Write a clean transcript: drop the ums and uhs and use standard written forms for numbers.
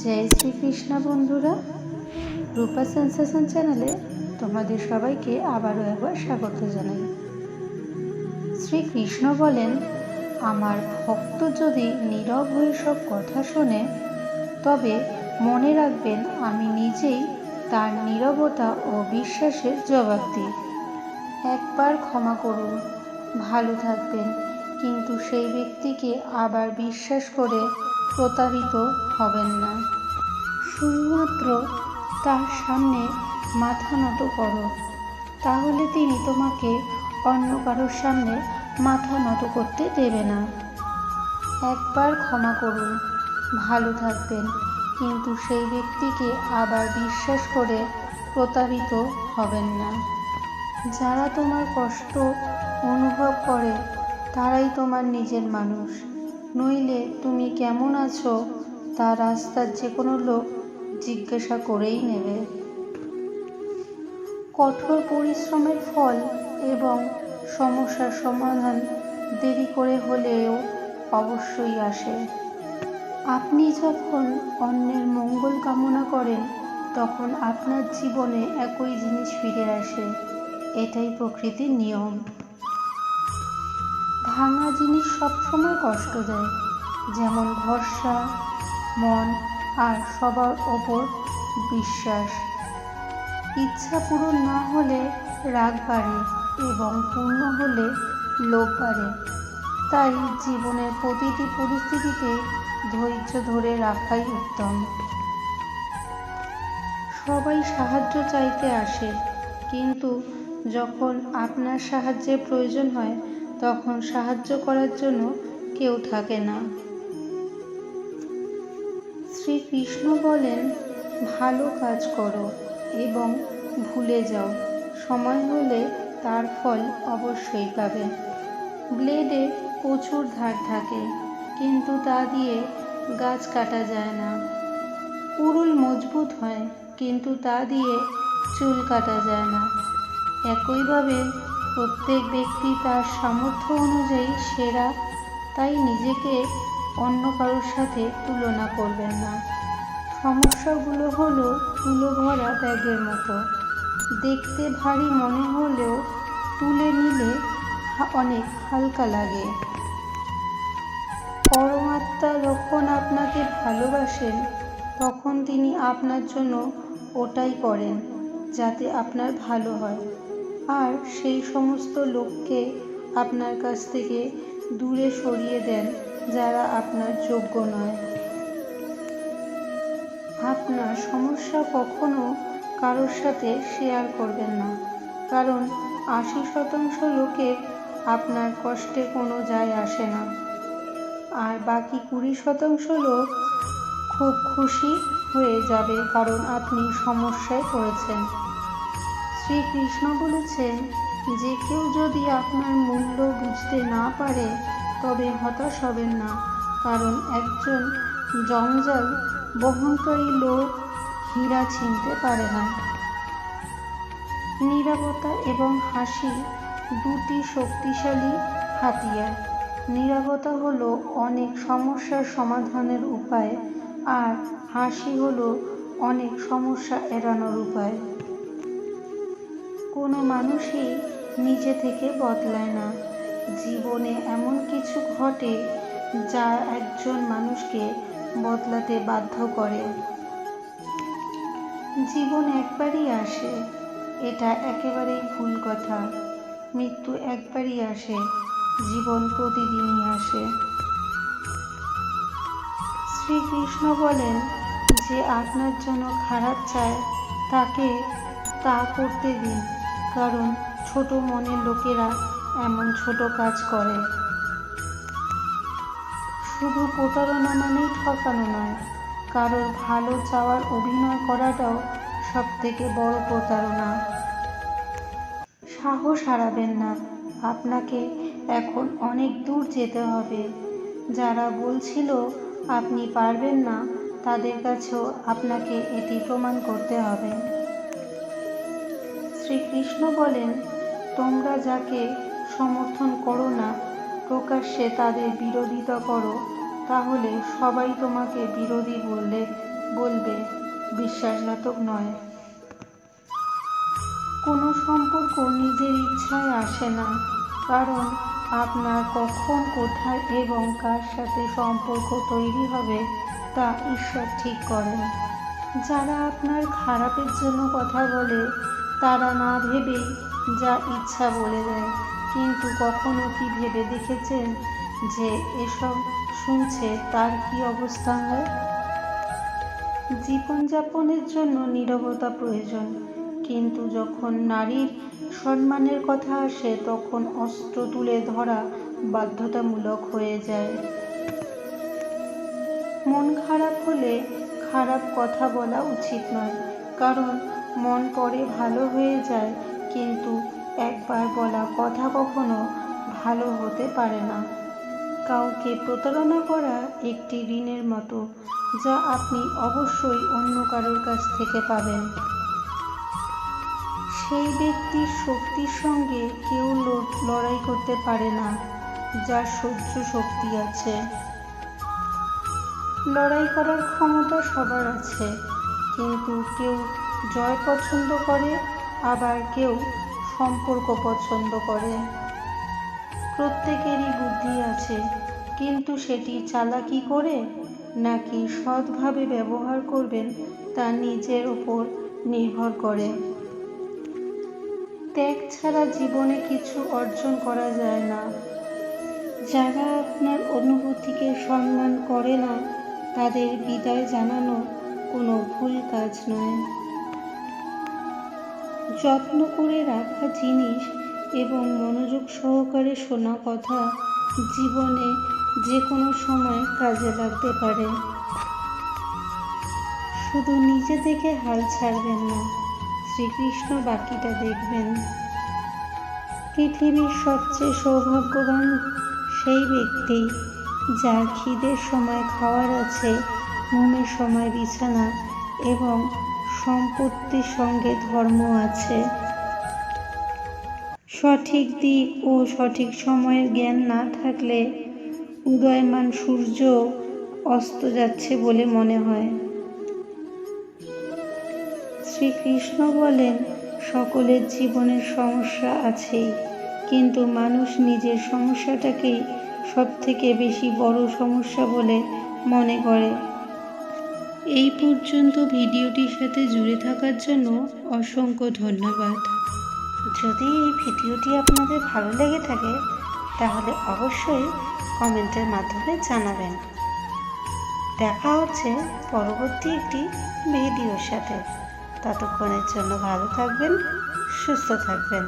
জয় শ্রীকৃষ্ণ বন্ধুরা, রূপা সেন্সেশন চ্যানেলে তোমাদের সবাইকে আবারও একবার স্বাগত জানাই। শ্রীকৃষ্ণ বলেন, আমার ভক্ত যদি নীরব হয়ে সব কথা শোনে, তবে মনে রাখবেন আমি নিজেই তার নীরবতা ও বিশ্বাসের জবাব দিই। একবার ক্ষমা করুন, ভালো থাকবেন, কিন্তু সেই ব্যক্তিকে আবার বিশ্বাস করে প্রতারিত হবেন না। শুধুমাত্র তার সামনে মাথা নত করো, তাহলে তিনি তোমাকে অন্য কারোর সামনে মাথা নত করতে দেবে না। একবার ক্ষমা করুন, ভালো থাকবেন, কিন্তু সেই ব্যক্তিকে আবার বিশ্বাস করে প্রতারিত হবেন না। যারা তোমার কষ্ট অনুভব করে তারাই তোমার নিজের মানুষ, নইলে তুমি কেমন আছো তা রাস্তার যে কোনো লোক জিজ্ঞাসা করেই নেবে। কঠোর পরিশ্রমের ফল এবং সমস্যার সমাধান দেরি করে হলেও অবশ্যই আসে। আপনি যখন অন্যের মঙ্গল কামনা করেন, তখন আপনার জীবনে একই জিনিস ফিরে আসে। এটাই প্রকৃতির নিয়ম। ভাঙা জিনিস সবসময় কষ্ট দেয়, যেমন ভরসা, মন আর সবার ওপর বিশ্বাস। ইচ্ছা পূরণ না হলে রাগ বাড়ে এবং পূর্ণ হলে লোভ বাড়ে। তাই জীবনের প্রতিটি পরিস্থিতিতে ধৈর্য ধরে রাখাই উত্তম। সবাই সাহায্য চাইতে আসে, কিন্তু যখন আপনার সাহায্যের প্রয়োজন হয় তখন সাহায্য করার জন্য কেউ থাকে না। শ্রীকৃষ্ণ বলেন, ভালো কাজ করো এবং ভুলে যাও, সময় হলে তার ফল অবশ্যই পাবে। ব্লেডে প্রচুর ধার থাকে, কিন্তু তা দিয়ে গাছ কাটা যায় না। উরুল মজবুত হয়, কিন্তু তা দিয়ে চুল কাটা যায় না। একইভাবে প্রত্যেক ব্যক্তি তার সামর্থ্য অনুযায়ী সেরা, তাই নিজেকে অন্য কারোর সাথে তুলনা করবেন না। সমস্যাগুলো হলো তুলো ভরা ব্যাগের মতো, দেখতে ভারী মনে হলেও তুলে নিলে অনেক হালকা লাগে। পরমাত্মা যখন আপনাকে ভালোবাসেন, তখন তিনি আপনার জন্য ওটাই করেন যাতে আপনার ভালো হয়, আর সেই সমস্ত লোককে আপনার কাছ থেকে দূরে সরিয়ে দেন যারা আপনার যোগ্য নয়। আপনার সমস্যা কখনো কারোর সাথে শেয়ার করবেন না, কারণ 80% লোকের আপনার কষ্টে কোনো যায় আসে না, আর বাকি 20% লোক খুব খুশি হয়ে যাবে কারণ আপনি সমস্যায় পড়েছেন। শ্রীকৃষ্ণ বলেছেন, যে কেউ যদি আপনার মূল্য বুঝতে না পারে তবে হতাশ হবেন না, কারণ একজন জঞ্জাল বহনকারী লোক হীরা চিনতে পারে না। নীরবতা এবং হাসি দুটি শক্তিশালী হাতিয়ার। নীরবতা হলো অনেক সমস্যার সমাধানের উপায়, আর হাসি হলো অনেক সমস্যা এড়ানোর উপায়। কোনো মানুষই নিজে থেকে বদলায় না। জীবনে এমন কিছু ঘটে যা একজন মানুষকে বদলাতে বাধ্য করে। জীবন একবারই আসে, এটা একেবারেই ভুল কথা। মৃত্যু একবারই আসে, জীবন প্রতিদিনই আসে। শ্রীকৃষ্ণ বলেন, যে আপনার জন্য খারাপ চায় তাকে তা করতে দিন, কারণ ছোট মনের লোকেরা এমন ছোট কাজ করে। শুধু প্রতারণা মানেই ঠকানো নয়, কারোর ভালো চাওয়ার অভিনয় করাটাও সবথেকে বড় প্রতারণা। সাহস হারাবেন না, আপনাকে এখন অনেক দূর যেতে হবে। যারা বলছিল আপনি পারবেন না, তাদের কাছেও আপনাকে এটি প্রমাণ করতে হবে। শ্রীকৃষ্ণ বলেন, তোমরা যাকে সমর্থন করো না, প্রকাশ্যে তাদের বিরোধিতা করো, তাহলে সবাই তোমাকে বিরোধী বললে বিশ্বাসঘাতক নয়। কোনো সম্পর্ক নিজের ইচ্ছায় আসে না, কারণ আপনার কখন, কোথায় এবং কার সাথে সম্পর্ক তৈরি হবে তা ঈশ্বর ঠিক করেন। যারা আপনার খারাপের জন্য কথা বলে তারা না ভেবেই যা ইচ্ছা বলে দেয়, কিন্তু কখনো কি ভেবে দেখেছেন যে এসব শুনছে তার কি অবস্থা হয়? জীবনযাপনের জন্য নীরবতা প্রয়োজন, কিন্তু যখন নারীর সম্মানের কথা আসে তখন অস্ত্র তুলে ধরা বাধ্যতামূলক হয়ে যায়। মন খারাপ হলে খারাপ কথা বলা উচিত নয়, কারণ মন পরে ভালো হয়ে যায়, কিন্তু একবার বলা কথা কখনো ভালো হতে পারে না। কাউকে প্রতারণা করা একটি ঋণের মতো, যা আপনি অবশ্যই অন্য কারোর কাছ থেকে পাবেন। সেই ব্যক্তির শক্তির সঙ্গে কেউ লড়াই করতে পারে না যার সহ্য শক্তি আছে। লড়াই করার ক্ষমতা সবার আছে, কিন্তু কেউ জয় পছন্দ করে, আবার কেউ সম্পর্ক পছন্দ করে। প্রত্যেকেরই বুদ্ধি আছে, কিন্তু সেটি চালাকি করে নাকি সৎভাবে ব্যবহার করবেন তা নিজের উপর নির্ভর করে। ত্যাগ ছাড়া জীবনে কিছু অর্জন করা যায় না। যারা আপনার অনুভূতিকে সম্মান করে না তাদের বিদায় জানানো কোনো ভুল কাজ নয়। যত্ন করে রাখা জিনিস এবং মনোযোগ সহকারে শোনা কথা জীবনে যে কোনো সময় কাজে লাগতে পারে। শুধু নিজে দেখে হাল ছাড়বেন না, শ্রীকৃষ্ণ বাকিটা দেখবেন। পৃথিবীর সবচেয়ে সৌভাগ্যবান সেই ব্যক্তি যার খিদের সময় খাওয়ার আছে, ঘুমের সময় বিছানা এবং সম্পত্তির সঙ্গে ধর্ম আছে। সঠিক দিক ও সঠিক সময়ের জ্ঞান না থাকলে উদয়মান সূর্য অস্ত যাচ্ছে বলে মনে হয়। শ্রীকৃষ্ণ বলেন, সকলের জীবনের সমস্যা আছেই, কিন্তু মানুষ নিজের সমস্যাটাকেই সবথেকে বেশি বড় সমস্যা বলে মনে করে। এই পর্যন্ত ভিডিওটির সাথে জুড়ে থাকার জন্য অসংখ্য ধন্যবাদ। যদি এই ভিডিওটি আপনাদের ভালো লেগে থাকে তাহলে অবশ্যই কমেন্টের মাধ্যমে জানাবেন। দেখা হচ্ছে পরবর্তী একটি ভিডিওর সাথে। ততক্ষণের জন্য ভালো থাকবেন, সুস্থ থাকবেন।